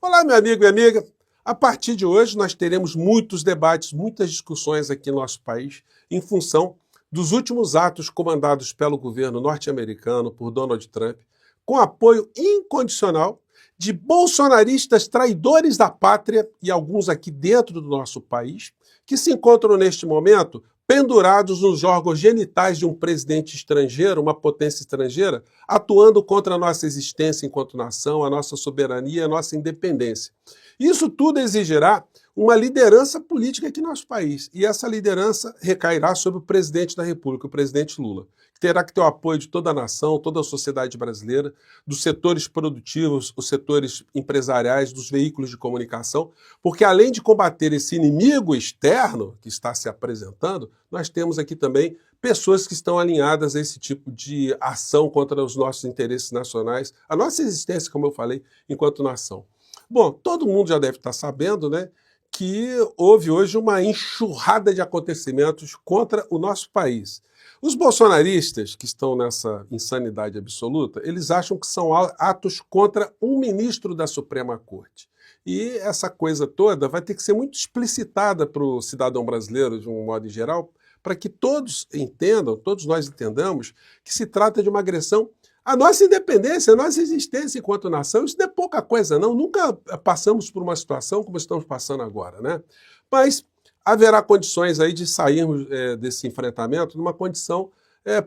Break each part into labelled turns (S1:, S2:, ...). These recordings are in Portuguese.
S1: Olá, meu amigo e amiga. A partir de hoje, nós teremos muitos debates, muitas discussões aqui no nosso país, em função dos últimos atos comandados pelo governo norte-americano por Donald Trump, com apoio incondicional de bolsonaristas traidores da pátria e alguns aqui dentro do nosso país, que se encontram neste momento pendurados nos órgãos genitais de um presidente estrangeiro, uma potência estrangeira, atuando contra a nossa existência enquanto nação, a nossa soberania, a nossa independência. Isso tudo exigirá uma liderança política aqui no nosso país. E essa liderança recairá sobre o presidente da República, o presidente Lula, que terá que ter o apoio de toda a nação, toda a sociedade brasileira, dos setores produtivos, os setores empresariais, dos veículos de comunicação, porque além de combater esse inimigo externo que está se apresentando, nós temos aqui também pessoas que estão alinhadas a esse tipo de ação contra os nossos interesses nacionais, a nossa existência, como eu falei, enquanto nação. Bom, todo mundo já deve estar sabendo, né, que houve hoje uma enxurrada de acontecimentos contra o nosso país. Os bolsonaristas, que estão nessa insanidade absoluta, eles acham que são atos contra um ministro da Suprema Corte. E essa coisa toda vai ter que ser muito explicitada para o cidadão brasileiro, de um modo geral, para que todos entendam, todos nós entendamos, que se trata de uma agressão à nossa independência, à nossa existência enquanto nação. Isso não é pouca coisa, não. Nunca passamos por uma situação como estamos passando agora, né? Mas haverá condições aí de sairmos desse enfrentamento numa condição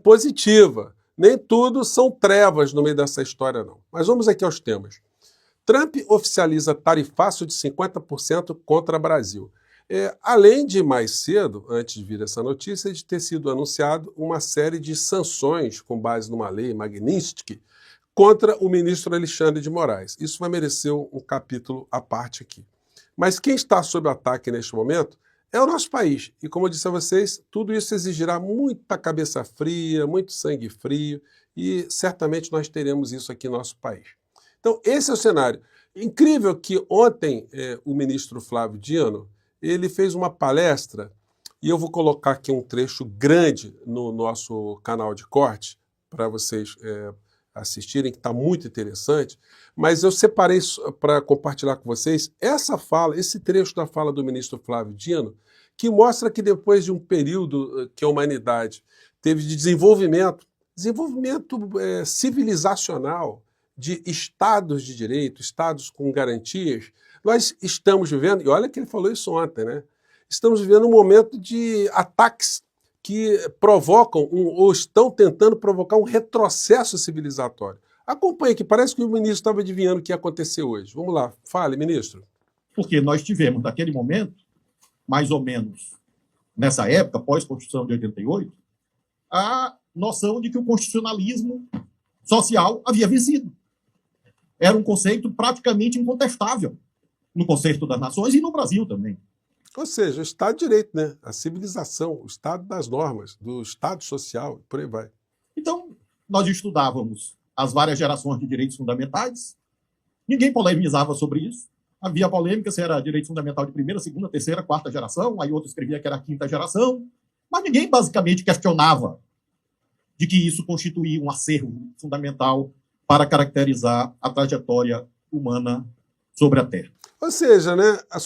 S1: positiva. Nem tudo são trevas no meio dessa história, não. Mas vamos aqui aos temas. Trump oficializa tarifaço de 50% contra o Brasil. Além de mais cedo, antes de vir essa notícia, de ter sido anunciado uma série de sanções com base numa lei Magnitsky contra o ministro Alexandre de Moraes. Isso vai merecer um capítulo à parte aqui. Mas quem está sob ataque neste momento é o nosso país. E como eu disse a vocês, tudo isso exigirá muita cabeça fria, muito sangue frio, e certamente nós teremos isso aqui no nosso país. Então, esse é o cenário. Incrível que ontem o ministro Flávio Dino ele fez uma palestra, e eu vou colocar aqui um trecho grande no nosso canal de corte, para vocês assistirem, que está muito interessante, mas eu separei para compartilhar com vocês essa fala, esse trecho da fala do ministro Flávio Dino, que mostra que depois de um período que a humanidade teve de desenvolvimento civilizacional, de estados de direito, estados com garantias, nós estamos vivendo, e olha que ele falou isso ontem, né? Estamos vivendo um momento de ataques que provocam, ou estão tentando provocar um retrocesso civilizatório. Acompanhe que parece que o ministro estava adivinhando o que ia acontecer hoje. Vamos lá, fale, ministro.
S2: Porque nós tivemos, naquele momento, mais ou menos nessa época, pós-Constituição de 88, a noção de que o constitucionalismo social havia vencido. Era um conceito praticamente incontestável no concerto das nações e no Brasil também.
S1: Ou seja, o Estado de Direito, né? A civilização, o Estado das normas, do Estado social, por aí vai.
S2: Então, nós estudávamos as várias gerações de direitos fundamentais, ninguém polemizava sobre isso. Havia polêmica se era direito fundamental de primeira, segunda, terceira, quarta geração, aí outro escrevia que era a quinta geração, mas ninguém basicamente questionava de que isso constituía um acervo fundamental para caracterizar a trajetória humana sobre a Terra.
S1: Ou seja, né, as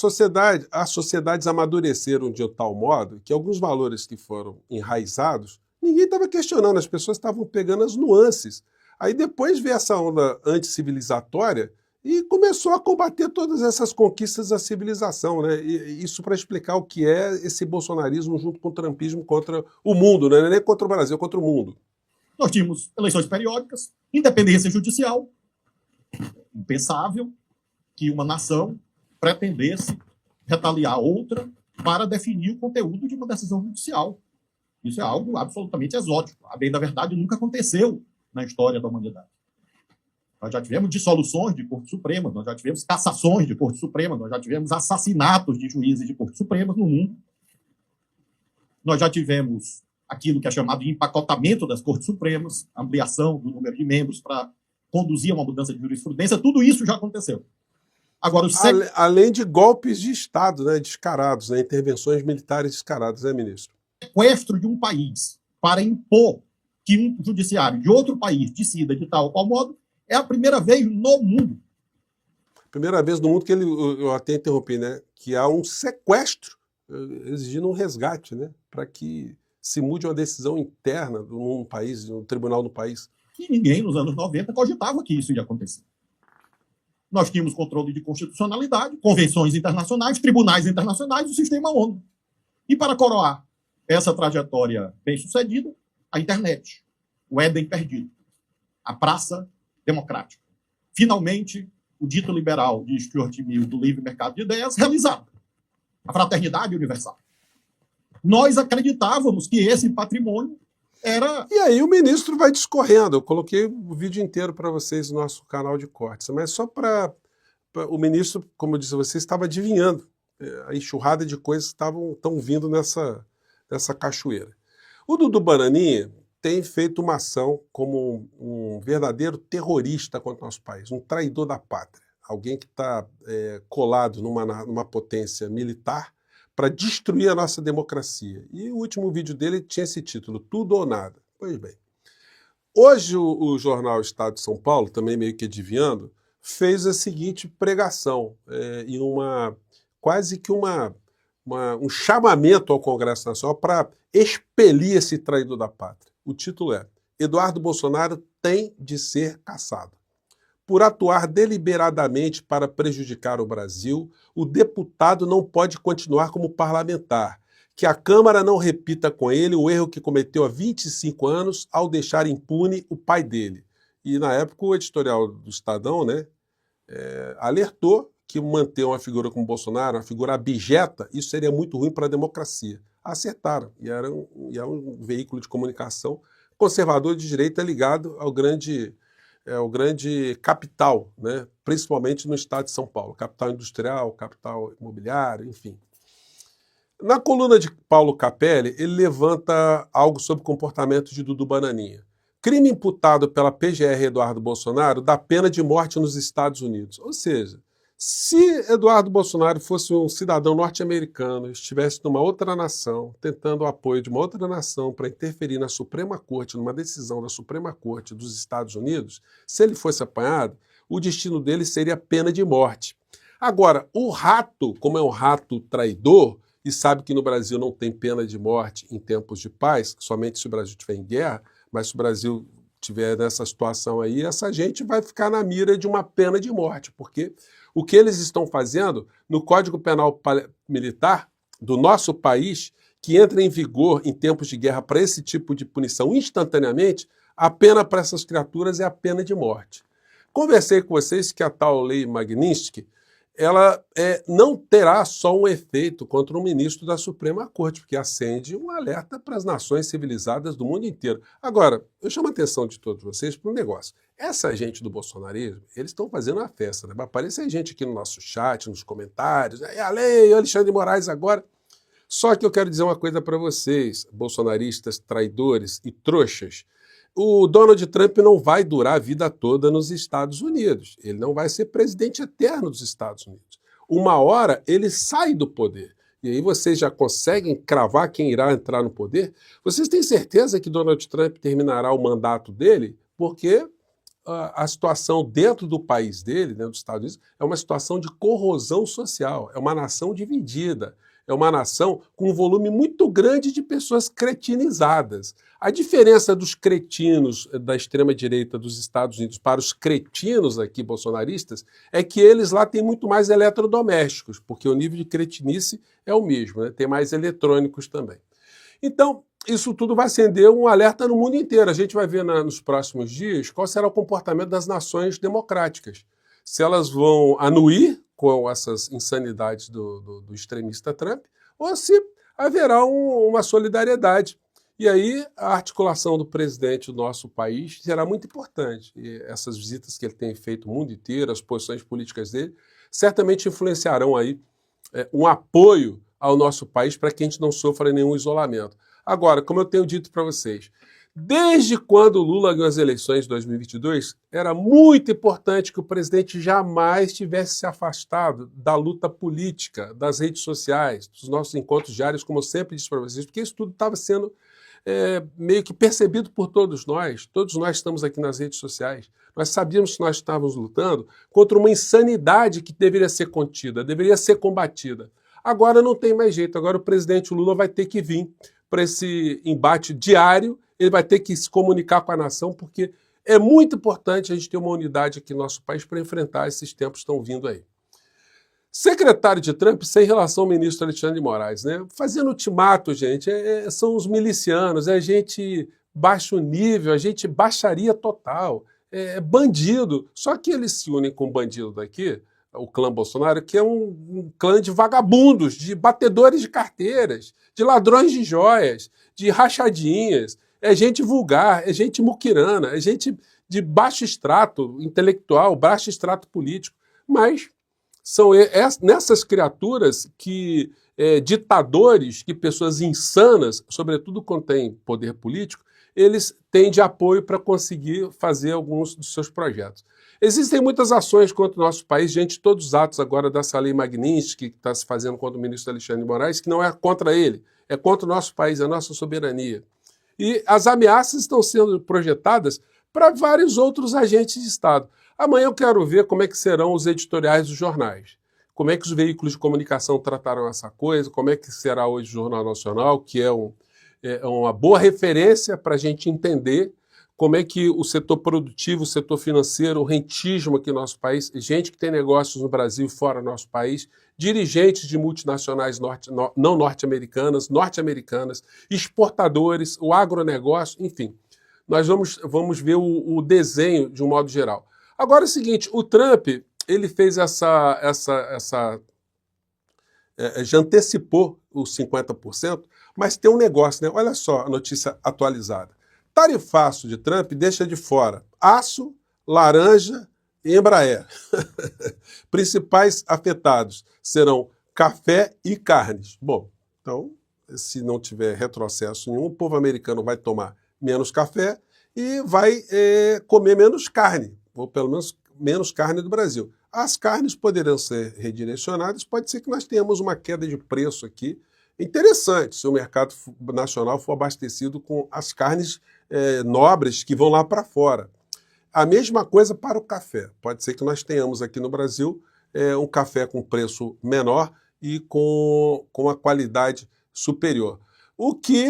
S1: sociedades amadureceram de tal modo que alguns valores que foram enraizados, ninguém estava questionando, as pessoas estavam pegando as nuances. Aí depois veio essa onda anticivilizatória e começou a combater todas essas conquistas da civilização, né? E isso para explicar o que é esse bolsonarismo junto com o trumpismo contra o mundo, né? Não é nem contra o Brasil, é contra o mundo.
S2: Nós tínhamos eleições periódicas, independência judicial, impensável que uma nação pretendesse retaliar outra para definir o conteúdo de uma decisão judicial. Isso é algo absolutamente exótico. A bem da verdade, nunca aconteceu na história da humanidade. Nós já tivemos dissoluções de Corte Suprema, nós já tivemos cassações de Corte Suprema, nós já tivemos assassinatos de juízes de Corte Suprema no mundo. Nós já tivemos aquilo que é chamado de empacotamento das Cortes Supremas, ampliação do número de membros para conduzir a uma mudança de jurisprudência, tudo isso já aconteceu. Agora,
S1: além de golpes de Estado, né, descarados, né, intervenções militares descaradas, né, ministro?
S2: O sequestro de um país para impor que um judiciário de outro país decida de tal ou qual modo é a primeira vez no mundo.
S1: Primeira vez no mundo que eu até interrompi, né? Que há um sequestro exigindo um resgate, né? Para que se mude uma decisão interna num país, num tribunal do país.
S2: E ninguém, nos anos 90, cogitava que isso ia acontecer. Nós tínhamos controle de constitucionalidade, convenções internacionais, tribunais internacionais, o sistema ONU. E para coroar essa trajetória bem-sucedida, a internet, o Éden perdido, a praça democrática. Finalmente, o dito liberal de Stuart Mill do livre mercado de ideias realizado. A fraternidade universal. Nós acreditávamos que esse patrimônio era...
S1: E aí o ministro vai discorrendo. Eu coloquei o vídeo inteiro para vocês no nosso canal de cortes, mas só para... O ministro, como eu disse a vocês, estava adivinhando a enxurrada de coisas que estão vindo nessa cachoeira. O Dudu Bananinha tem feito uma ação como um verdadeiro terrorista contra o nosso país, um traidor da pátria, alguém que está colado numa potência militar para destruir a nossa democracia. E o último vídeo dele tinha esse título, Tudo ou Nada. Pois bem, hoje o jornal Estado de São Paulo, também meio que adivinhando, fez a seguinte pregação, e quase que um chamamento ao Congresso Nacional para expelir esse traidor da pátria. O título é: Eduardo Bolsonaro tem de ser caçado. Por atuar deliberadamente para prejudicar o Brasil, o deputado não pode continuar como parlamentar. Que a Câmara não repita com ele o erro que cometeu há 25 anos ao deixar impune o pai dele. E na época o editorial do Estadão, né, alertou que manter uma figura como Bolsonaro, uma figura abjeta, isso seria muito ruim para a democracia. Acertaram, e era um veículo de comunicação conservador de direita ligado ao grande capital, né? Principalmente no estado de São Paulo, capital industrial, capital imobiliário, enfim. Na coluna de Paulo Capelli, ele levanta algo sobre o comportamento de Dudu Bananinha. Crime imputado pela PGR Eduardo Bolsonaro dá pena de morte nos Estados Unidos. Ou seja, se Eduardo Bolsonaro fosse um cidadão norte-americano, estivesse numa outra nação, tentando o apoio de uma outra nação para interferir na Suprema Corte, numa decisão da Suprema Corte dos Estados Unidos, se ele fosse apanhado, o destino dele seria pena de morte. Agora, o rato, como é um rato traidor, e sabe que no Brasil não tem pena de morte em tempos de paz, somente se o Brasil estiver em guerra, mas se o Brasil estiver nessa situação aí, essa gente vai ficar na mira de uma pena de morte, porque o que eles estão fazendo no Código Penal Militar do nosso país, que entra em vigor em tempos de guerra para esse tipo de punição instantaneamente, a pena para essas criaturas é a pena de morte. Conversei com vocês que a tal lei Magnitsky, ela não terá só um efeito contra um ministro da Suprema Corte, porque acende um alerta para as nações civilizadas do mundo inteiro. Agora, eu chamo a atenção de todos vocês para um negócio. Essa gente do bolsonarismo, eles estão fazendo uma festa, né? Vai aparecer gente aqui no nosso chat, nos comentários, é a lei, o Alexandre de Moraes agora. Só que eu quero dizer uma coisa para vocês, bolsonaristas, traidores e trouxas. O Donald Trump não vai durar a vida toda nos Estados Unidos. Ele não vai ser presidente eterno dos Estados Unidos. Uma hora ele sai do poder. E aí vocês já conseguem cravar quem irá entrar no poder? Vocês têm certeza que Donald Trump terminará o mandato dele? Porque a situação dentro do país dele, dentro dos Estados Unidos, é uma situação de corrosão social. É uma nação dividida. É uma nação com um volume muito grande de pessoas cretinizadas. A diferença dos cretinos da extrema-direita dos Estados Unidos para os cretinos aqui bolsonaristas é que eles lá têm muito mais eletrodomésticos, porque o nível de cretinice é o mesmo, né? Tem mais eletrônicos também. Então, isso tudo vai acender um alerta no mundo inteiro. A gente vai ver nos próximos dias qual será o comportamento das nações democráticas. Se elas vão anuir com essas insanidades do extremista Trump, ou se haverá uma solidariedade. E aí a articulação do presidente do nosso país será muito importante. E essas visitas que ele tem feito o mundo inteiro, as posições políticas dele, certamente influenciarão aí um apoio ao nosso país para que a gente não sofra nenhum isolamento. Agora, como eu tenho dito para vocês, desde quando o Lula ganhou as eleições de 2022, era muito importante que o presidente jamais tivesse se afastado da luta política, das redes sociais, dos nossos encontros diários, como eu sempre disse para vocês, porque isso tudo estava sendo meio que percebido por todos nós estamos aqui nas redes sociais, nós sabíamos que nós estávamos lutando contra uma insanidade que deveria ser contida, deveria ser combatida. Agora não tem mais jeito, agora o presidente Lula vai ter que vir para esse embate diário, ele vai ter que se comunicar com a nação, porque é muito importante a gente ter uma unidade aqui no nosso país para enfrentar esses tempos que estão vindo aí. Secretário de Trump sem relação ao ministro Alexandre de Moraes, né? Fazendo ultimato, gente, são os milicianos, é gente baixo nível, a gente baixaria total, é bandido. Só que eles se unem com o bandido daqui, o clã Bolsonaro, que é um clã de vagabundos, de batedores de carteiras, de ladrões de joias, de rachadinhas, é gente vulgar, é gente muquirana, é gente de baixo extrato intelectual, baixo extrato político, mas são nessas criaturas que ditadores, que pessoas insanas, sobretudo quando têm poder político, eles têm de apoio para conseguir fazer alguns dos seus projetos. Existem muitas ações contra o nosso país, diante de todos os atos agora dessa lei Magnitsky que está se fazendo contra o ministro Alexandre de Moraes, que não é contra ele, é contra o nosso país, a nossa soberania. E as ameaças estão sendo projetadas para vários outros agentes de Estado. Amanhã eu quero ver como é que serão os editoriais dos jornais. Como é que os veículos de comunicação tratarão essa coisa, como é que será hoje o Jornal Nacional, que é uma boa referência para a gente entender como é que o setor produtivo, o setor financeiro, o rentismo aqui no nosso país, gente que tem negócios no Brasil e fora do nosso país, dirigentes de multinacionais não norte-americanas, exportadores, o agronegócio, enfim. Nós vamos ver o desenho de um modo geral. Agora é o seguinte, o Trump, ele fez já antecipou os 50%, mas tem um negócio, né? Olha só a notícia atualizada. Tarifaço de Trump deixa de fora aço, laranja e Embraer. Principais afetados serão café e carnes. Bom, então, se não tiver retrocesso nenhum, o povo americano vai tomar menos café e vai comer menos carne, ou pelo menos menos carne do Brasil. As carnes poderão ser redirecionadas, pode ser que nós tenhamos uma queda de preço aqui interessante, se o mercado nacional for abastecido com as carnes nobres que vão lá para fora. A mesma coisa para o café. Pode ser que nós tenhamos aqui no Brasil um café com preço menor e com uma qualidade superior. O que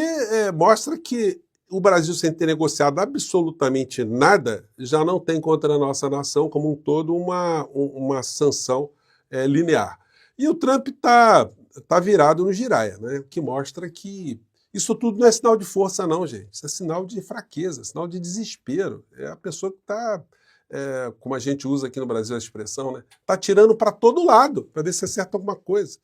S1: mostra que o Brasil, sem ter negociado absolutamente nada, já não tem contra a nossa nação como um todo uma sanção linear. E o Trump está virado no giraia, né? O que mostra que isso tudo não é sinal de força, não, gente. Isso é sinal de fraqueza, sinal de desespero. É a pessoa que está, como a gente usa aqui no Brasil a expressão, né? Está tirando para todo lado, para ver se acerta alguma coisa.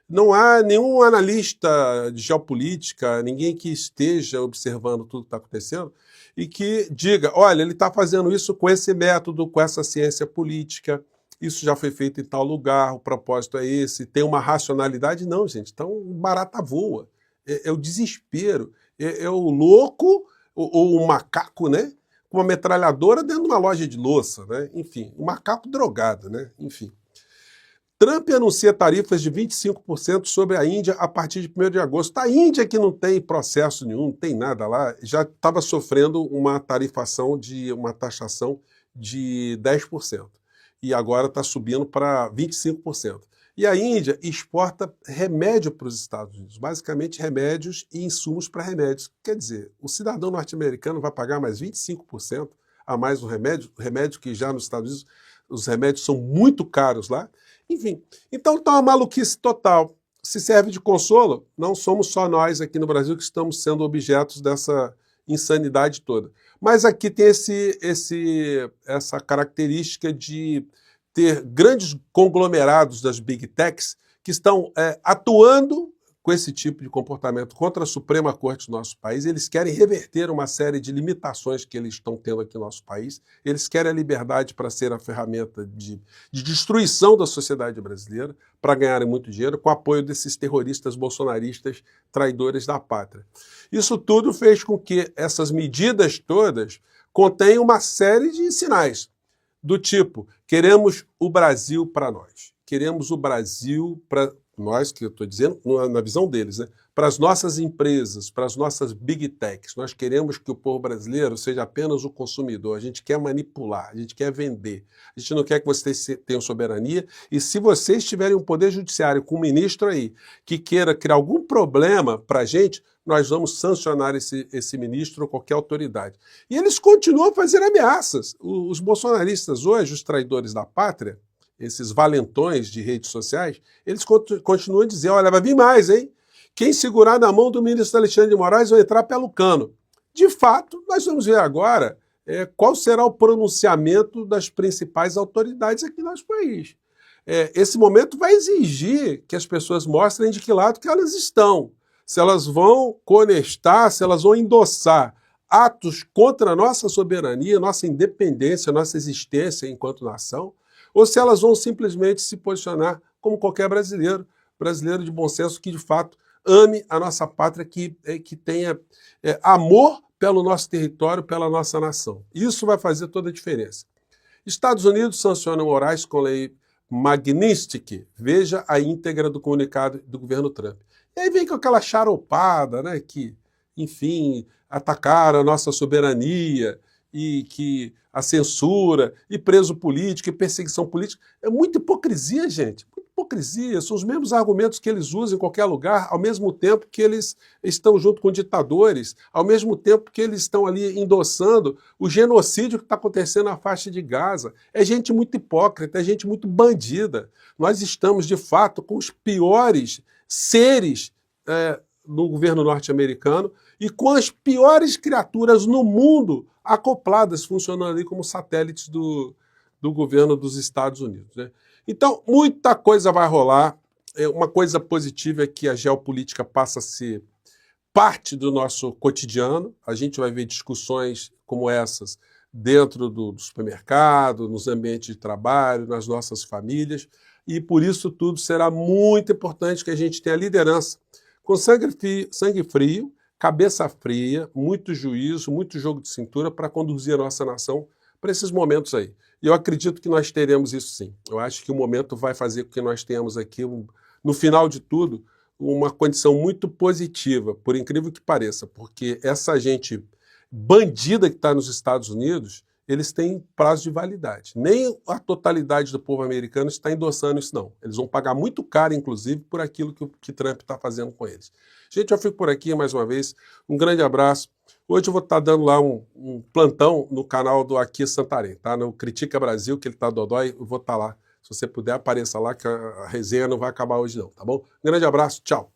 S1: Não há nenhum analista de geopolítica, ninguém que esteja observando tudo que está acontecendo e que diga, olha, ele está fazendo isso com esse método, com essa ciência política, isso já foi feito em tal lugar, o propósito é esse, tem uma racionalidade. Não, gente, então barata voa. É o desespero, é o louco ou o macaco, né? Com uma metralhadora dentro de uma loja de louça, né? Enfim, um macaco drogado, né? Enfim. Trump anuncia tarifas de 25% sobre a Índia a partir de 1º de agosto. A Índia, que não tem processo nenhum, não tem nada lá, já estava sofrendo uma taxação de 10%. E agora está subindo para 25%. E a Índia exporta remédio para os Estados Unidos, basicamente remédios e insumos para remédios. Quer dizer, o cidadão norte-americano vai pagar mais 25% a mais no remédio que já nos Estados Unidos, os remédios são muito caros lá. Enfim, então está uma maluquice total. Se serve de consolo, não somos só nós aqui no Brasil que estamos sendo objetos dessa insanidade toda. Mas aqui tem essa característica de ter grandes conglomerados das Big Techs que estão atuando com esse tipo de comportamento contra a Suprema Corte do nosso país. Eles querem reverter uma série de limitações que eles estão tendo aqui no nosso país. Eles querem a liberdade para ser a ferramenta de destruição da sociedade brasileira, para ganharem muito dinheiro, com o apoio desses terroristas bolsonaristas traidores da pátria. Isso tudo fez com que essas medidas todas contenham uma série de sinais, do tipo, queremos o Brasil para nós. Queremos o Brasil para nós que eu estou dizendo, na visão deles, né? Para as nossas empresas, para as nossas big techs. Nós queremos que o povo brasileiro seja apenas o consumidor. A gente quer manipular, a gente quer vender. A gente não quer que vocês tenham soberania. E se vocês tiverem um poder judiciário com um ministro aí que queira criar algum problema para a gente, nós vamos sancionar esse ministro ou qualquer autoridade. E eles continuam a fazer ameaças. Os bolsonaristas hoje, os traidores da pátria, esses valentões de redes sociais, eles continuam a dizer, olha, vai vir mais, hein? Quem segurar na mão do ministro Alexandre de Moraes vai entrar pelo cano. De fato, nós vamos ver agora qual será o pronunciamento das principais autoridades aqui no nosso país. Esse momento vai exigir que as pessoas mostrem de que lado que elas estão. Se elas vão conestar, se elas vão endossar atos contra a nossa soberania, nossa independência, nossa existência enquanto nação, ou se elas vão simplesmente se posicionar como qualquer brasileiro de bom senso que, de fato, ame a nossa pátria, que tenha amor pelo nosso território, pela nossa nação. Isso vai fazer toda a diferença. Estados Unidos sancionam Moraes com lei Magnitsky. Veja a íntegra do comunicado do governo Trump. E aí vem com aquela charopada, né, que, enfim, atacaram a nossa soberania e que a censura, e preso político, e perseguição política. É muita hipocrisia, gente. Muita hipocrisia. São os mesmos argumentos que eles usam em qualquer lugar, ao mesmo tempo que eles estão junto com ditadores, ao mesmo tempo que eles estão ali endossando o genocídio que está acontecendo na faixa de Gaza. É gente muito hipócrita, é gente muito bandida. Nós estamos, de fato, com os piores seres no governo norte-americano e com as piores criaturas no mundo acopladas, funcionando ali como satélites do governo dos Estados Unidos, né? Então, muita coisa vai rolar. Uma coisa positiva é que a geopolítica passa a ser parte do nosso cotidiano. A gente vai ver discussões como essas dentro do supermercado, nos ambientes de trabalho, nas nossas famílias, e por isso tudo será muito importante que a gente tenha liderança com sangue frio, cabeça fria, muito juízo, muito jogo de cintura para conduzir a nossa nação para esses momentos aí. E eu acredito que nós teremos isso sim. Eu acho que o momento vai fazer com que nós tenhamos aqui, no final de tudo, uma condição muito positiva, por incrível que pareça, porque essa gente bandida que está nos Estados Unidos, eles têm prazo de validade. Nem a totalidade do povo americano está endossando isso, não. Eles vão pagar muito caro, inclusive, por aquilo que Trump está fazendo com eles. Gente, eu fico por aqui mais uma vez. Um grande abraço. Hoje eu vou estar dando lá um plantão no canal do Aqui Santarém, tá? No Critica Brasil, que ele está dodói, eu vou estar lá. Se você puder, apareça lá, que a resenha não vai acabar hoje não, tá bom? Um grande abraço, tchau.